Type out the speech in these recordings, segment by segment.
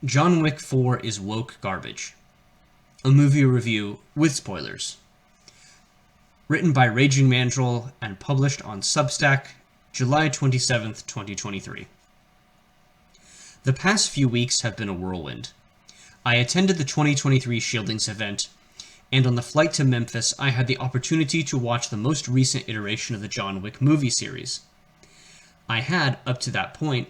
John Wick 4 is woke garbage. A movie review with spoilers. Written by Raging Mandrill and published on Substack, July 27th, 2023. The past few weeks have been a whirlwind. I attended the 2023 Shieldings event, and on the flight to Memphis, I had the opportunity to watch the most recent iteration of the John Wick movie series. I had, up to that point,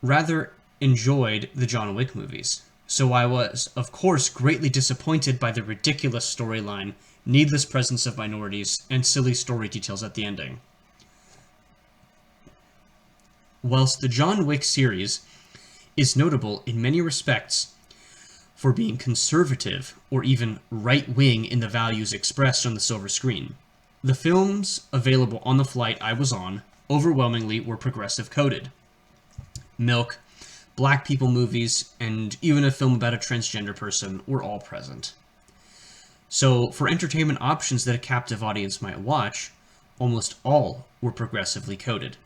rather enjoyed the John Wick movies, so I was, of course, greatly disappointed by the ridiculous storyline, needless presence of minorities, and silly story details at the ending. Whilst the John Wick series is notable in many respects for being conservative or even right-wing in the values expressed on the silver screen, the films available on the flight I was on overwhelmingly were progressive coded. Milk, black people movies, and even a film about a transgender person were all present. So, for entertainment options that a captive audience might watch, almost all were progressively coded.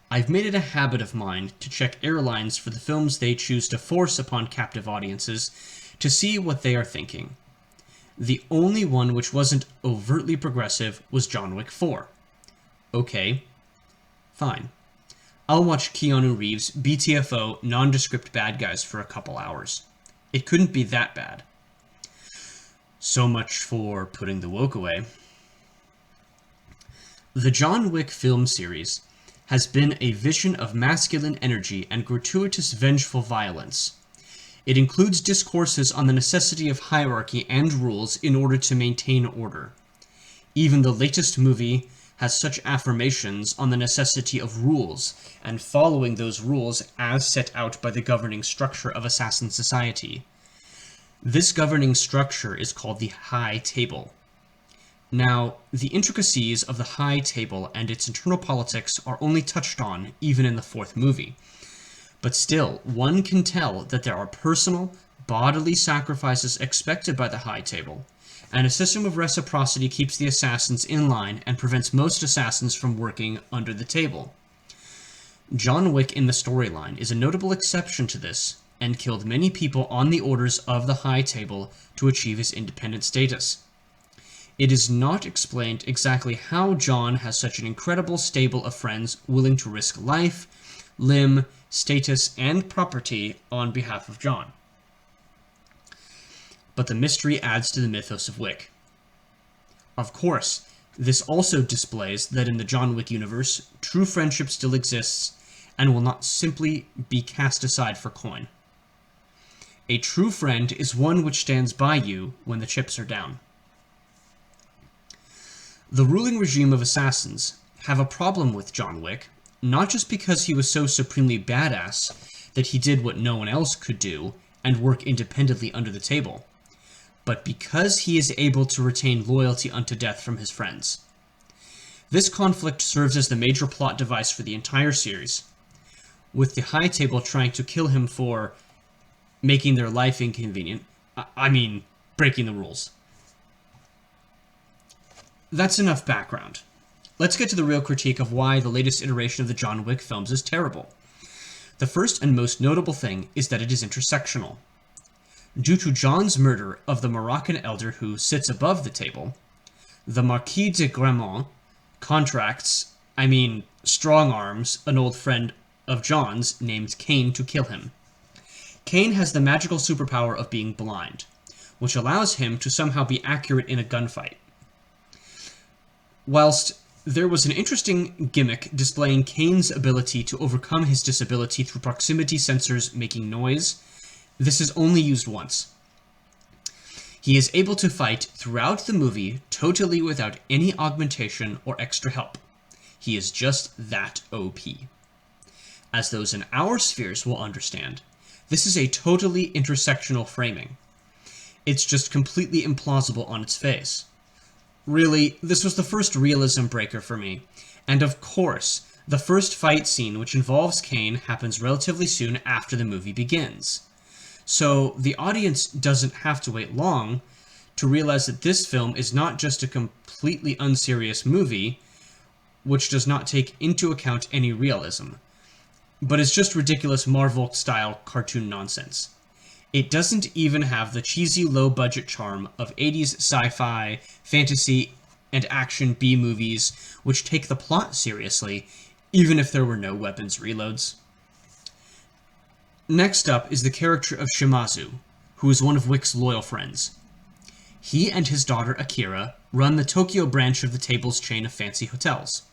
I've made it a habit of mine to check airlines for the films they choose to force upon captive audiences to see what they are thinking. The only one which wasn't overtly progressive was John Wick 4. Okay, fine. I'll watch Keanu Reeves' BTFO nondescript bad guys for a couple hours. It couldn't be that bad. So much for putting the woke away. The John Wick film series has been a vision of masculine energy and gratuitous vengeful violence. It includes discourses on the necessity of hierarchy and rules in order to maintain order. Even the latest movie has such affirmations on the necessity of rules and following those rules as set out by the governing structure of assassin society. This governing structure is called the High Table. Now, the intricacies of the High Table and its internal politics are only touched on even in the fourth movie. But still, one can tell that there are personal, bodily sacrifices expected by the High Table, and a system of reciprocity keeps the assassins in line and prevents most assassins from working under the table. John Wick in the storyline is a notable exception to this, and killed many people on the orders of the High Table to achieve his independent status. It is not explained exactly how John has such an incredible stable of friends willing to risk life, limb, status, and property on behalf of John. But the mystery adds to the mythos of Wick. Of course, this also displays that in the John Wick universe, true friendship still exists and will not simply be cast aside for coin. A true friend is one which stands by you when the chips are down. The ruling regime of assassins have a problem with John Wick, not just because he was so supremely badass that he did what no one else could do and work independently under the table, but because he is able to retain loyalty unto death from his friends. This conflict serves as the major plot device for the entire series, with the High Table trying to kill him for making their life inconvenient. Breaking the rules. That's enough background. Let's get to the real critique of why the latest iteration of the John Wick films is terrible. The first and most notable thing is that it is intersectional. Due to John's murder of the Moroccan elder who sits above the table, the Marquis de Gramont strong-arms an old friend of John's named Caine to kill him. Caine has the magical superpower of being blind, which allows him to somehow be accurate in a gunfight. Whilst there was an interesting gimmick displaying Caine's ability to overcome his disability through proximity sensors making noise, this is only used once. He is able to fight throughout the movie totally without any augmentation or extra help. He is just that OP. As those in our spheres will understand, this is a totally intersectional framing. It's just completely implausible on its face. Really, this was the first realism breaker for me, and of course, the first fight scene which involves Caine happens relatively soon after the movie begins. So the audience doesn't have to wait long to realize that this film is not just a completely unserious movie, which does not take into account any realism. but it's just ridiculous Marvel-style cartoon nonsense. It doesn't even have the cheesy low-budget charm of 80s sci-fi, fantasy, and action B-movies, which take the plot seriously, even if there were no weapons reloads. Next up is the character of Shimazu, who is one of Wick's loyal friends. He and his daughter Akira run the Tokyo branch of the table's chain of fancy hotels.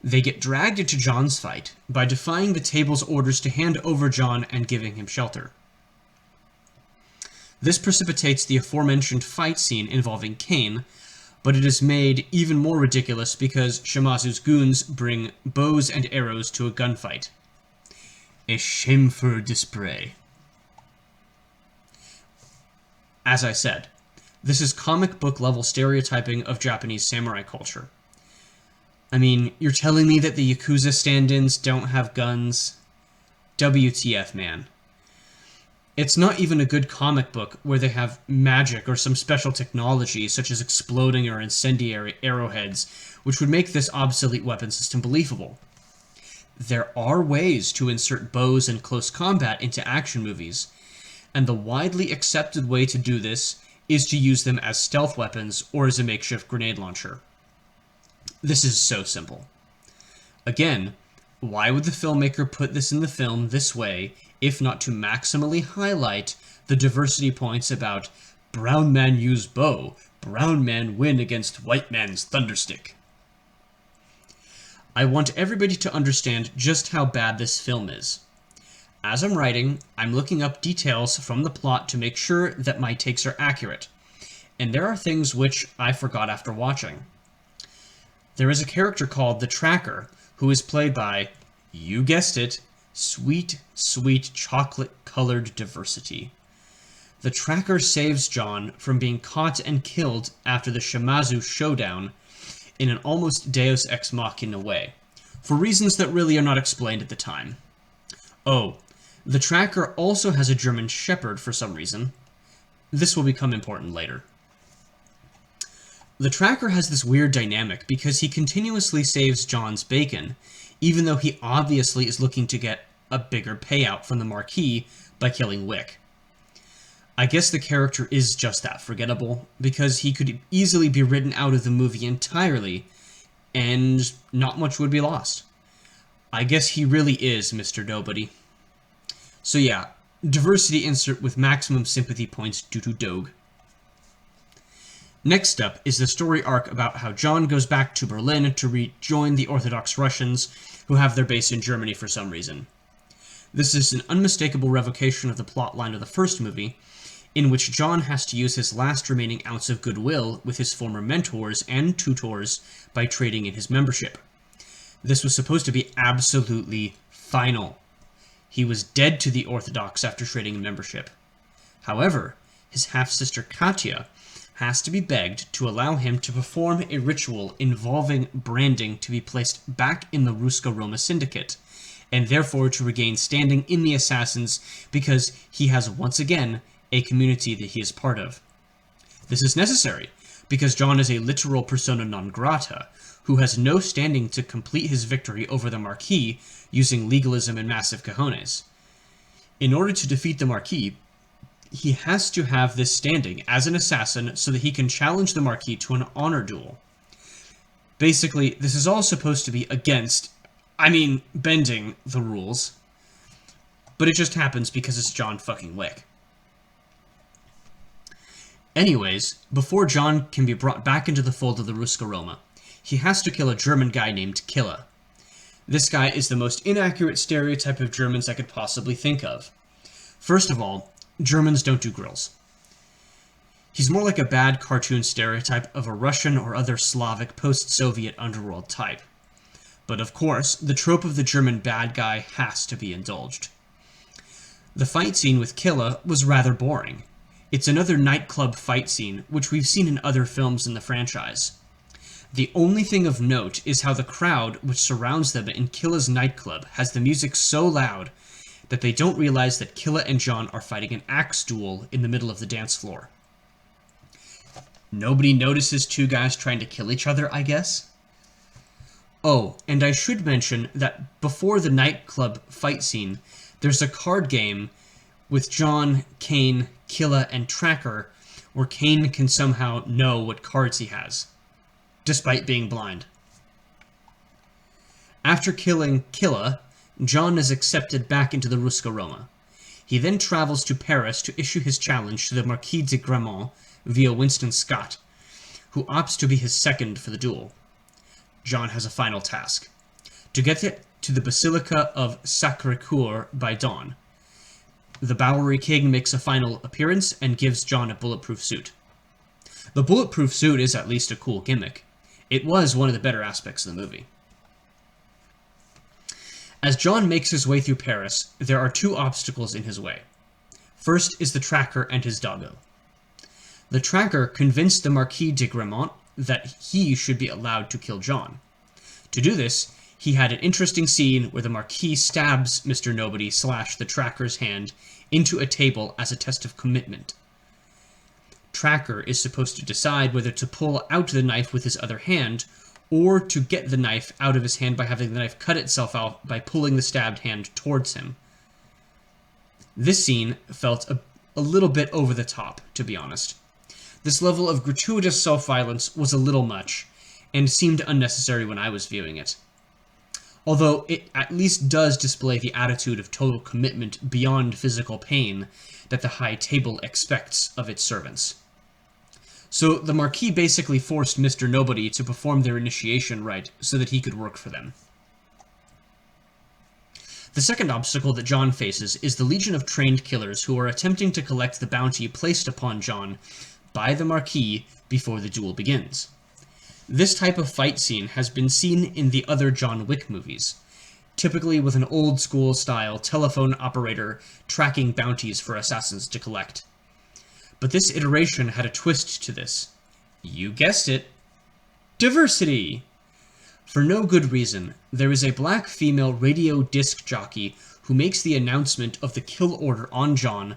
They get dragged into John's fight by defying the table's orders to hand over John and giving him shelter. This precipitates the aforementioned fight scene involving Kane, but it is made even more ridiculous because Shimazu's goons bring bows and arrows to a gunfight. A shameful display. As I said, this is comic book level stereotyping of Japanese samurai culture. I mean, you're telling me that the Yakuza stand-ins don't have guns? WTF, man. It's not even a good comic book where they have magic or some special technology such as exploding or incendiary arrowheads, which would make this obsolete weapon system believable. There are ways to insert bows and close combat into action movies, and the widely accepted way to do this is to use them as stealth weapons or as a makeshift grenade launcher. This is so simple. Again, why would the filmmaker put this in the film this way if not to maximally highlight the diversity points about brown man use bow, brown man win against white man's thunderstick? I want everybody to understand just how bad this film is. As I'm writing, I'm looking up details from the plot to make sure that my takes are accurate, and there are things which I forgot after watching. There is a character called the Tracker, who is played by, you guessed it, sweet, sweet chocolate-colored diversity. The Tracker saves John from being caught and killed after the Shimazu showdown in an almost deus ex machina way, for reasons that really are not explained at the time. Oh, the Tracker also has a German Shepherd for some reason. This will become important later. The Tracker has this weird dynamic because he continuously saves John's bacon, even though he obviously is looking to get a bigger payout from the Marquis by killing Wick. I guess the character is just that forgettable, because he could easily be written out of the movie entirely, and not much would be lost. I guess he really is Mr. Nobody. So yeah, diversity insert with maximum sympathy points due to Doge. Next up is the story arc about how John goes back to Berlin to rejoin the Orthodox Russians, who have their base in Germany for some reason. This is an unmistakable revocation of the plotline of the first movie, in which John has to use his last remaining ounce of goodwill with his former mentors and tutors by trading in his membership. This was supposed to be absolutely final. He was dead to the Orthodox after trading in membership. However, his half-sister Katya has to be begged to allow him to perform a ritual involving branding to be placed back in the Ruska Roma Syndicate, and therefore to regain standing in the Assassins because he has once again a community that he is part of. This is necessary because John is a literal persona non grata, who has no standing to complete his victory over the Marquis using legalism and massive cojones. In order to defeat the Marquis, he has to have this standing as an assassin so that he can challenge the Marquis to an honor duel. Basically, this is all supposed to be bending the rules, but it just happens because it's John fucking Wick. Anyways, before John can be brought back into the fold of the Ruska Roma, he has to kill a German guy named Killa. This guy is the most inaccurate stereotype of Germans I could possibly think of. First of all, Germans don't do grills. He's more like a bad cartoon stereotype of a Russian or other Slavic post-Soviet underworld type. But of course, the trope of the German bad guy has to be indulged. The fight scene with Killa was rather boring. It's another nightclub fight scene, which we've seen in other films in the franchise. The only thing of note is how the crowd which surrounds them in Killa's nightclub has the music so loud that they don't realize that Killa and John are fighting an axe duel in the middle of the dance floor. Nobody notices two guys trying to kill each other, I guess? Oh, and I should mention that before the nightclub fight scene, there's a card game with John, Kane, Killa, and Tracker, where Kane can somehow know what cards he has, despite being blind. After killing Killa, John is accepted back into the Ruska Roma. He then travels to Paris to issue his challenge to the Marquis de Gramont via Winston Scott, who opts to be his second for the duel. John has a final task: to get it to the Basilica of Sacré-Cœur by dawn. The Bowery King makes a final appearance and gives John a bulletproof suit. The bulletproof suit is at least a cool gimmick. It was one of the better aspects of the movie. As John makes his way through Paris, there are two obstacles in his way. First is the Tracker and his doggo. The Tracker convinced the Marquis de Gramont that he should be allowed to kill John. To do this, he had an interesting scene where the Marquis stabs Mr. Nobody / the Tracker's hand into a table as a test of commitment. Tracker is supposed to decide whether to pull out the knife with his other hand, or to get the knife out of his hand by having the knife cut itself out by pulling the stabbed hand towards him. This scene felt a little bit over the top, to be honest. This level of gratuitous self-violence was a little much, and seemed unnecessary when I was viewing it. Although it at least does display the attitude of total commitment beyond physical pain that the High Table expects of its servants. So the Marquis basically forced Mr. Nobody to perform their initiation rite so that he could work for them. The second obstacle that John faces is the legion of trained killers who are attempting to collect the bounty placed upon John by the Marquis before the duel begins. This type of fight scene has been seen in the other John Wick movies, typically with an old-school style telephone operator tracking bounties for assassins to collect. But this iteration had a twist to this. You guessed it. Diversity! For no good reason, there is a black female radio disc jockey who makes the announcement of the kill order on John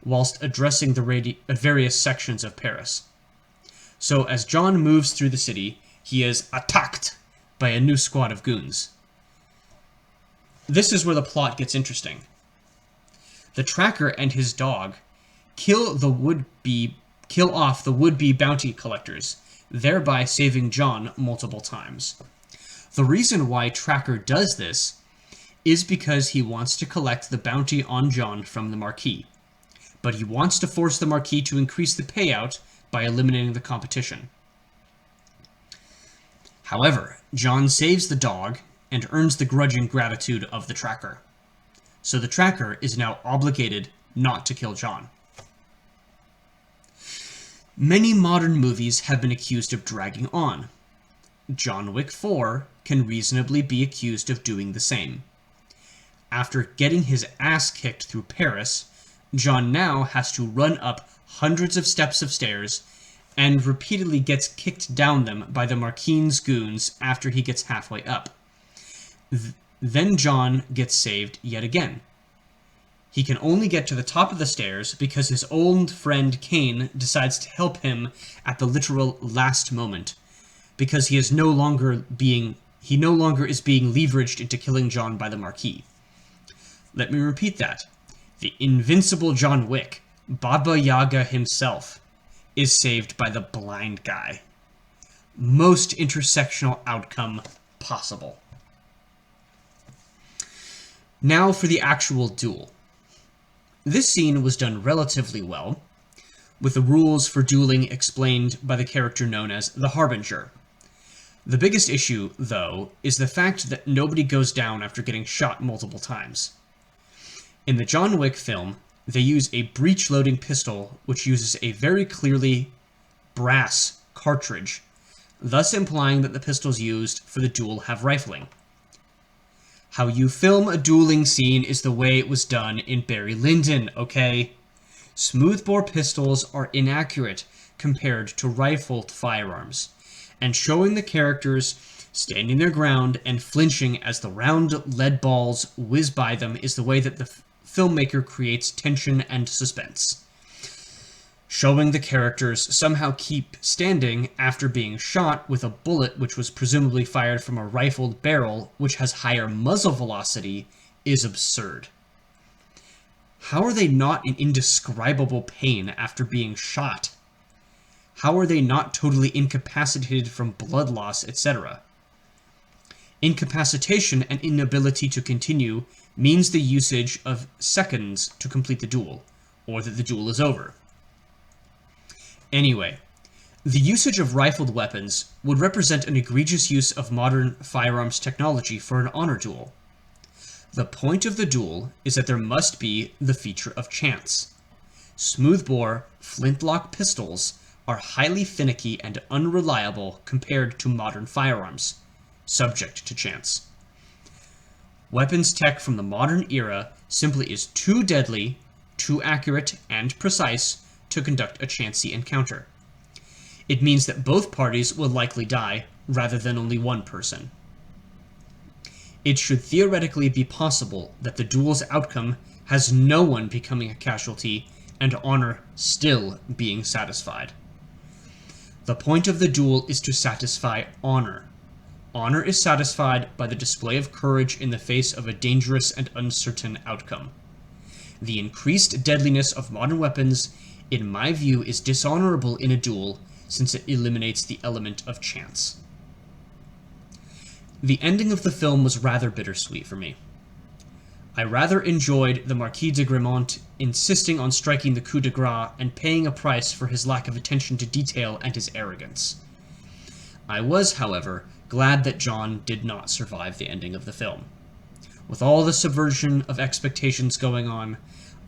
whilst addressing the various sections of Paris. So as John moves through the city, he is attacked by a new squad of goons. This is where the plot gets interesting. The Tracker and his dog kill off the would-be bounty collectors, thereby saving John multiple times. The reason why Tracker does this is because he wants to collect the bounty on John from the Marquis, but he wants to force the Marquis to increase the payout by eliminating the competition. However, John saves the dog and earns the grudging gratitude of the Tracker. So the Tracker is now obligated not to kill John. Many modern movies have been accused of dragging on. John Wick 4 can reasonably be accused of doing the same. After getting his ass kicked through Paris, John now has to run up hundreds of steps of stairs and repeatedly gets kicked down them by the Marquis' goons after he gets halfway up. Then John gets saved yet again. He can only get to the top of the stairs because his old friend Kane decides to help him at the literal last moment, because he no longer is being leveraged into killing John by the Marquis. Let me repeat that. The invincible John Wick, Baba Yaga himself, is saved by the blind guy. Most intersectional outcome possible. Now for the actual duel. This scene was done relatively well, with the rules for dueling explained by the character known as the Harbinger. The biggest issue, though, is the fact that nobody goes down after getting shot multiple times. In the John Wick film, they use a breech-loading pistol which uses a very clearly brass cartridge, thus implying that the pistols used for the duel have rifling. How you film a dueling scene is the way it was done in Barry Lyndon, okay? Smoothbore pistols are inaccurate compared to rifled firearms, and showing the characters standing their ground and flinching as the round lead balls whiz by them is the way that the filmmaker creates tension and suspense. showing the characters somehow keep standing after being shot with a bullet which was presumably fired from a rifled barrel which has higher muzzle velocity is absurd. How are they not in indescribable pain after being shot? How are they not totally incapacitated from blood loss, etc.? Incapacitation and inability to continue means the usage of seconds to complete the duel, or that the duel is over. Anyway, the usage of rifled weapons would represent an egregious use of modern firearms technology for an honor duel. The point of the duel is that there must be the feature of chance. Smoothbore, flintlock pistols are highly finicky and unreliable compared to modern firearms, subject to chance. Weapons tech from the modern era simply is too deadly, too accurate, and precise to conduct a chancy encounter. It means that both parties will likely die, rather than only one person. It should theoretically be possible that the duel's outcome has no one becoming a casualty and honor still being satisfied. The point of the duel is to satisfy honor. Honor is satisfied by the display of courage in the face of a dangerous and uncertain outcome. The increased deadliness of modern weapons, in my view, is dishonorable in a duel since it eliminates the element of chance. The ending of the film was rather bittersweet for me. I rather enjoyed the Marquis de Gramont insisting on striking the coup de grace and paying a price for his lack of attention to detail and his arrogance. I was, however, glad that John did not survive the ending of the film. With all the subversion of expectations going on,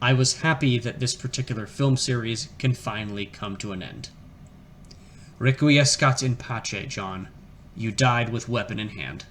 I was happy that this particular film series can finally come to an end. Requiescat in pace, John. You died with weapon in hand.